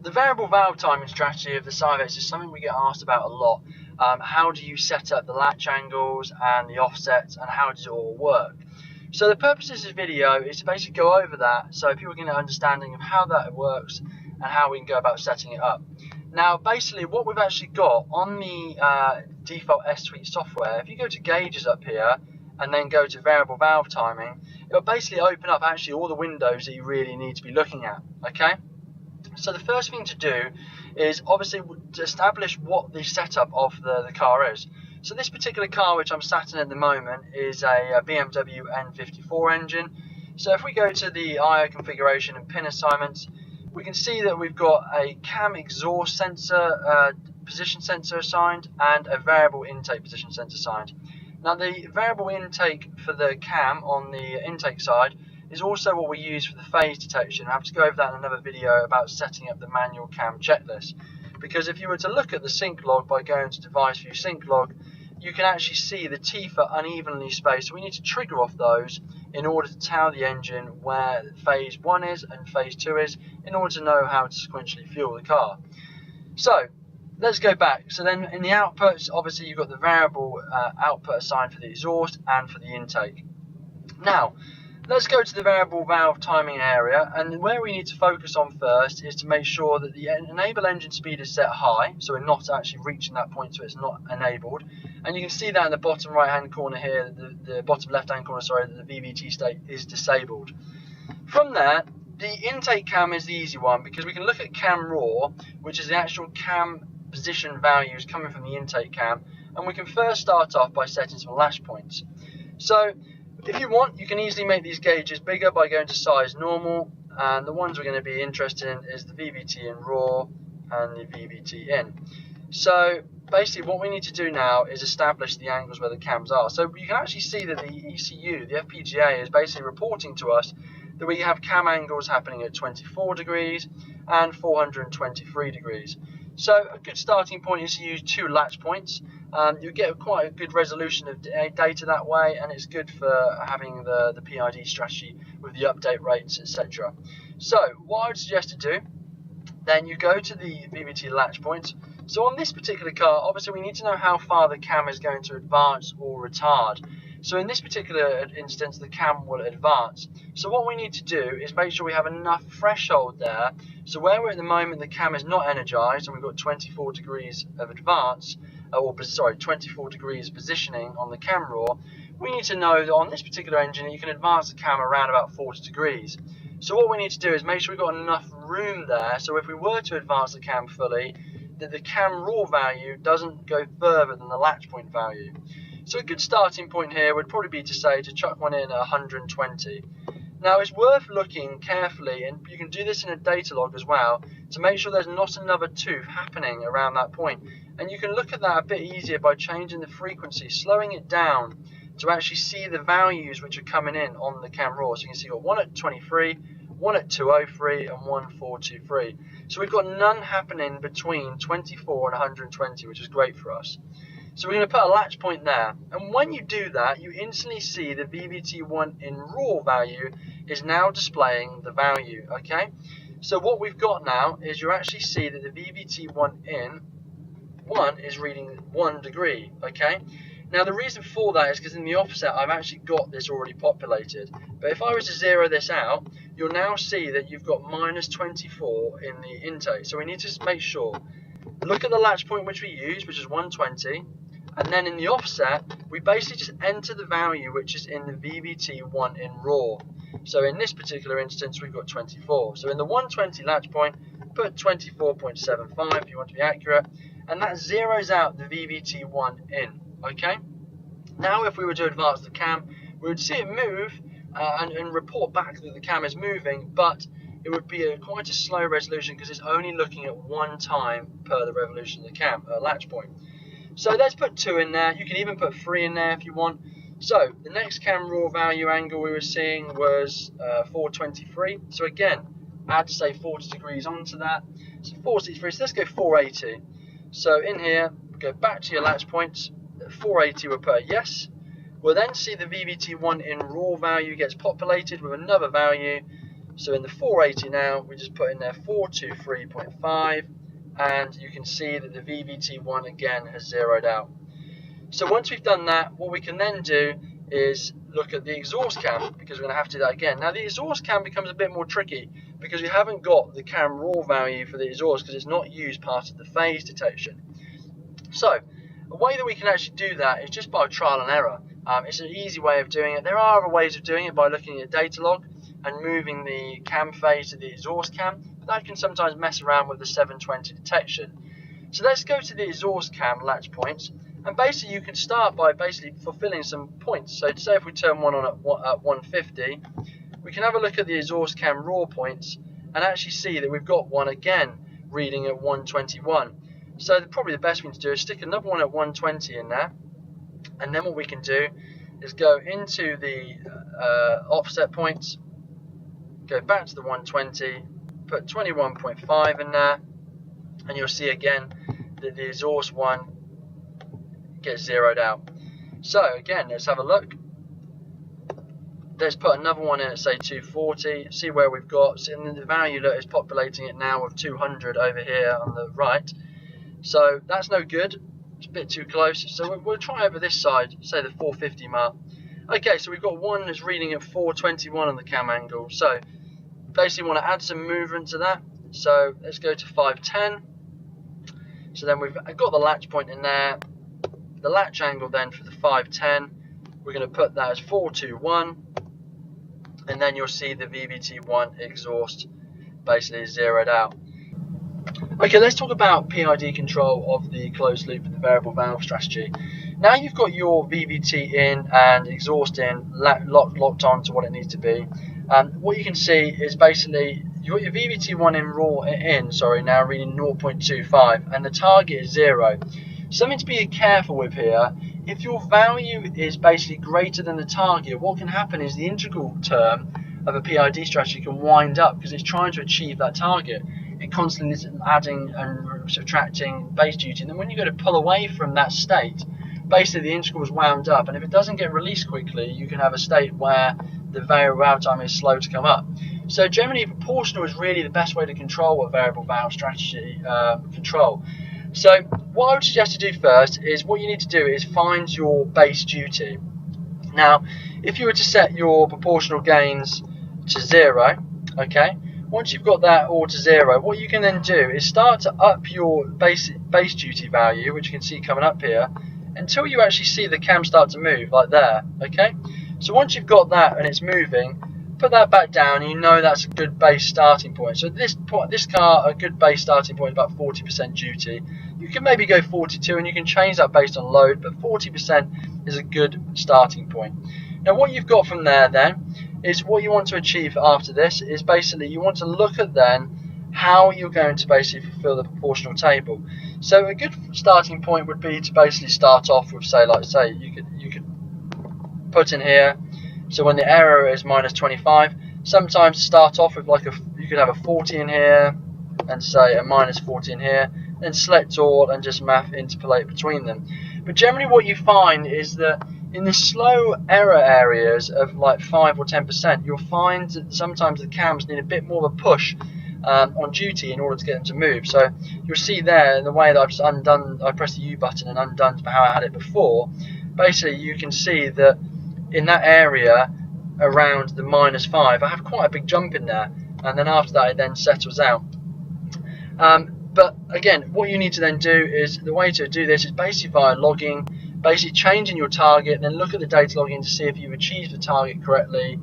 The variable valve timing strategy of the Syvecs is something we get asked about a lot. How do you set up the latch angles and the offsets, and how does it all work? So the purpose of this video is to basically go over that so people can get an understanding of how that works and how we can go about setting it up. Now basically what we've actually got on the default S-Suite software, if you go to gauges up here and then go to variable valve timing, it'll basically open up actually all the windows that you really need to be looking at. Okay? So the first thing to do is obviously to establish what the setup of the car is. So this particular car which I'm sat in at the moment is a BMW N54 engine. So if we go to the IO configuration and pin assignments, we can see that we've got a cam exhaust sensor position sensor assigned and a variable intake position sensor assigned. Now the variable intake for the cam on the intake side is also what we use for the phase detection. I have to go over that in another video about setting up the manual cam checklist. Because if you were to look at the sync log by going to device view sync log, you can actually see the teeth are unevenly spaced. So we need to trigger off those in order to tell the engine where phase 1 is and phase 2 is in order to know how to sequentially fuel the car. So let's go back. So then in the outputs, obviously you've got the variable output assigned for the exhaust and for the intake. Now let's go to the variable valve timing area, and where we need to focus on first is to make sure that the enable engine speed is set high, so we're not actually reaching that point, so it's not enabled. And you can see that in the bottom right hand corner here, the bottom left hand corner, sorry, that the VVT state is disabled. From there, the intake cam is the easy one because we can look at cam raw, which is the actual cam position values coming from the intake cam, and we can first start off by setting some lash points. So if you want, you can easily make these gauges bigger by going to size normal, and the ones we're going to be interested in is the VVT in raw and the VVT in. So basically what we need to do now is establish the angles where the cams are. So you can actually see that the ECU, the FPGA, is basically reporting to us that we have cam angles happening at 24 degrees and 423 degrees. So a good starting point is to use 2 latch points. You get quite a good resolution of data that way, and it's good for having the PID strategy with the update rates, etc. So what I would suggest to do, then you go to the VVT latch points. So on this particular car, obviously we need to know how far the cam is going to advance or retard. So in this particular instance, the cam will advance. So what we need to do is make sure we have enough threshold there. So where we're at the moment, the cam is not energized and we've got 24 degrees of advance, 24 degrees positioning on the cam raw. We need to know that on this particular engine, you can advance the cam around about 40 degrees. So what we need to do is make sure we've got enough room there. So if we were to advance the cam fully, that the cam raw value doesn't go further than the latch point value. So a good starting point here would probably be to say to chuck one in at 120. Now it's worth looking carefully, and you can do this in a data log as well, to make sure there's not another tooth happening around that point. And you can look at that a bit easier by changing the frequency, slowing it down to actually see the values which are coming in on the cam raw. So you can see you've got one at 23, one at 203 and 1423. So we've got none happening between 24 and 120, which is great for us. So we're going to put a latch point there, and when you do that, you instantly see the VVT1 in raw value is now displaying the value. Okay, so what we've got now is you actually see that the VVT1 in 1 is reading 1 degree. Okay, now the reason for that is because in the offset I've actually got this already populated, but if I was to zero this out, you'll now see that you've got minus 24 in the intake. So we need to make sure, look at the latch point which we use, which is 120, and then in the offset we basically just enter the value which is in the VVT1 in raw. So in this particular instance we've got 24. So in the 120 latch point, put 24.75 if you want to be accurate, and that zeroes out the VVT1 in. Okay, now if we were to advance the cam, we would see it move and report back that the cam is moving, but it would be quite a slow resolution because it's only looking at 1 time per the revolution of the cam latch point. So let's put 2 in there. You can even put 3 in there if you want. So the next cam raw value angle we were seeing was 423. So again, add say 40 degrees onto that. So 463. So let's go 480. So in here, go back to your latch points. 480 we'll put a yes. We'll then see the VVT1 in raw value gets populated with another value. So in the 480 now, we just put in there 423.5, and you can see that the VVT1 again has zeroed out. So once we've done that, what we can then do is look at the exhaust cam, because we're going to have to do that again. Now the exhaust cam becomes a bit more tricky because we haven't got the cam raw value for the exhaust because it's not used part of the phase detection. So a way that we can actually do that is just by trial and error. It's an easy way of doing it. There are other ways of doing it by looking at data log and moving the cam phase to the exhaust cam, but that can sometimes mess around with the 720 detection. So let's go to the exhaust cam latch points, and basically you can start by basically fulfilling some points. So say if we turn one on at 150, we can have a look at the exhaust cam raw points and actually see that we've got one again reading at 121. So probably the best thing to do is stick another one at 120 in there, and then what we can do is go into the offset points, go back to the 120, put 21.5 in there, and you'll see again that the exhaust one gets zeroed out. So again, let's have a look. Let's put another one in at say 240, see where we've got, so the value that is populating it now with 200 over here on the right. So that's no good, it's a bit too close, so we'll try over this side, say the 450 mark. Okay, so we've got one that's reading at 421 on the cam angle, so basically want to add some movement to that, so let's go to 510. So then we've got the latch point in there, the latch angle then for the 510, we're going to put that as 421, and then you'll see the VVT1 exhaust basically zeroed out. Okay, let's talk about PID control of the closed loop and the variable valve strategy. Now you've got your VVT in and exhaust in locked on to what it needs to be. What you can see is basically you've got your VVT1 now reading 0.25 and the target is 0. Something to be careful with here, if your value is basically greater than the target, what can happen is the integral term of a PID strategy can wind up because it's trying to achieve that target. It constantly is adding and subtracting base duty, and then when you go to pull away from that state, basically the integral is wound up, and if it doesn't get released quickly, you can have a state where the variable valve time is slow to come up. So generally proportional is really the best way to control a variable valve strategy control. So what I would suggest to do first is what you need to do is find your base duty. Now if you were to set your proportional gains to 0, okay, once you've got that all to 0, what you can then do is start to up your base duty value, which you can see coming up here, until you actually see the cam start to move, like there, okay? So once you've got that and it's moving, put that back down, and you know that's a good base starting point. So at this point, this car, a good base starting point is about 40% duty. You can maybe go 42, and you can change that based on load, but 40% is a good starting point. Now what you've got from there then is what you want to achieve after this is basically you want to look at then how you're going to basically fulfill the proportional table. So a good starting point would be to basically start off with say you could put in here, so when the error is -25, sometimes start off with you could have a 40 in here and say a -40 in here, then select all and just math interpolate between them. But generally what you find is that in the slow error areas of like 5 or 10%, you'll find that sometimes the cams need a bit more of a push on duty in order to get them to move. So you'll see there in the way that I've just undone, I pressed the U button and undone how I had it before, basically you can see that in that area around the -5, I have quite a big jump in there, and then after that it then settles out. But again, what you need to then do is, the way to do this is basically via logging, basically changing your target, then look at the data logging to see if you've achieved the target correctly,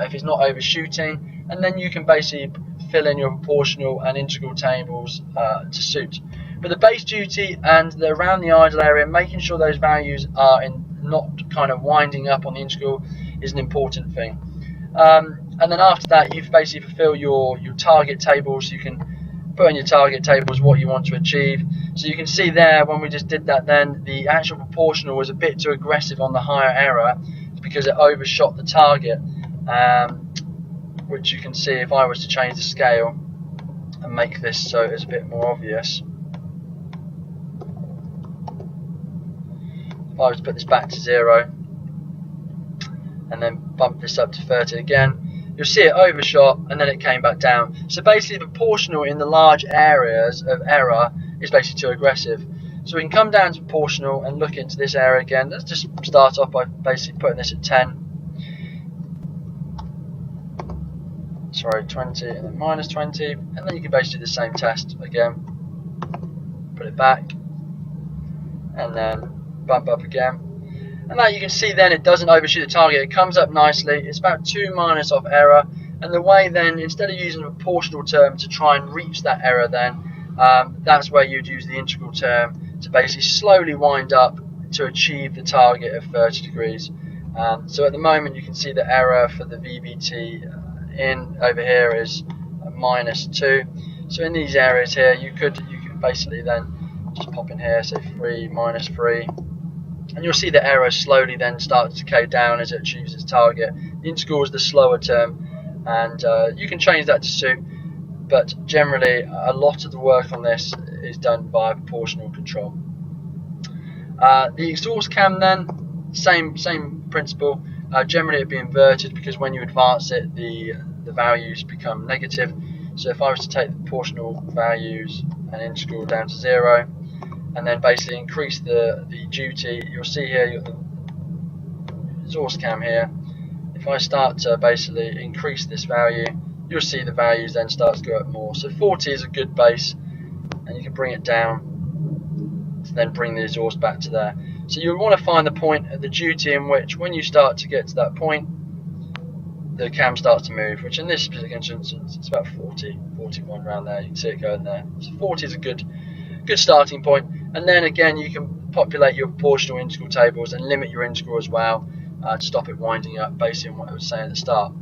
if it's not overshooting, and then you can basically fill in your proportional and integral tables to suit. But the base duty and around the idle area, making sure those values are not kind of winding up on the integral is an important thing. And then after that, you've basically fulfilled your target tables. You can put in your target tables what you want to achieve. So you can see there when we just did that, then the actual proportional was a bit too aggressive on the higher error because it overshot the target, which you can see if I was to change the scale and make this so it's a bit more obvious. If I was to put this back to 0 and then bump this up to 30 again, you'll see it overshot and then it came back down. So basically proportional in the large areas of error is basically too aggressive. So we can come down to proportional and look into this area again. Let's just start off by basically putting this at 10. Sorry, 20 and then minus 20, and then you can basically do the same test again. Put it back and then bump up again. And now you can see then it doesn't overshoot the target, it comes up nicely, it's about 2 minus off error, and the way then, instead of using a proportional term to try and reach that error then, that's where you'd use the integral term to basically slowly wind up to achieve the target of 30 degrees. So at the moment you can see the error for the VVT in over here is minus 2. So in these areas here you could basically then just pop in here, say 3, minus 3, and you'll see the error slowly then start to decay down as it achieves its target. The integral is the slower term, and you can change that to suit, but generally a lot of the work on this is done by proportional control. The exhaust cam then, same principle. Generally it'd be inverted because when you advance it the values become negative. So if I was to take the proportional values and integral down to 0 and then basically increase the duty, you'll see here you've got the exhaust cam here. If I start to basically increase this value, you'll see the values then start to go up more. So 40 is a good base, and you can bring it down to then bring the exhaust back to there. So you want to find the point at the duty in which, when you start to get to that point, the cam starts to move, which in this particular instance it's about 40, 41 around there. You can see it going there. So 40 is a good starting point, and then again you can populate your proportional integral tables and limit your integral as well to stop it winding up, based on what I was saying at the start.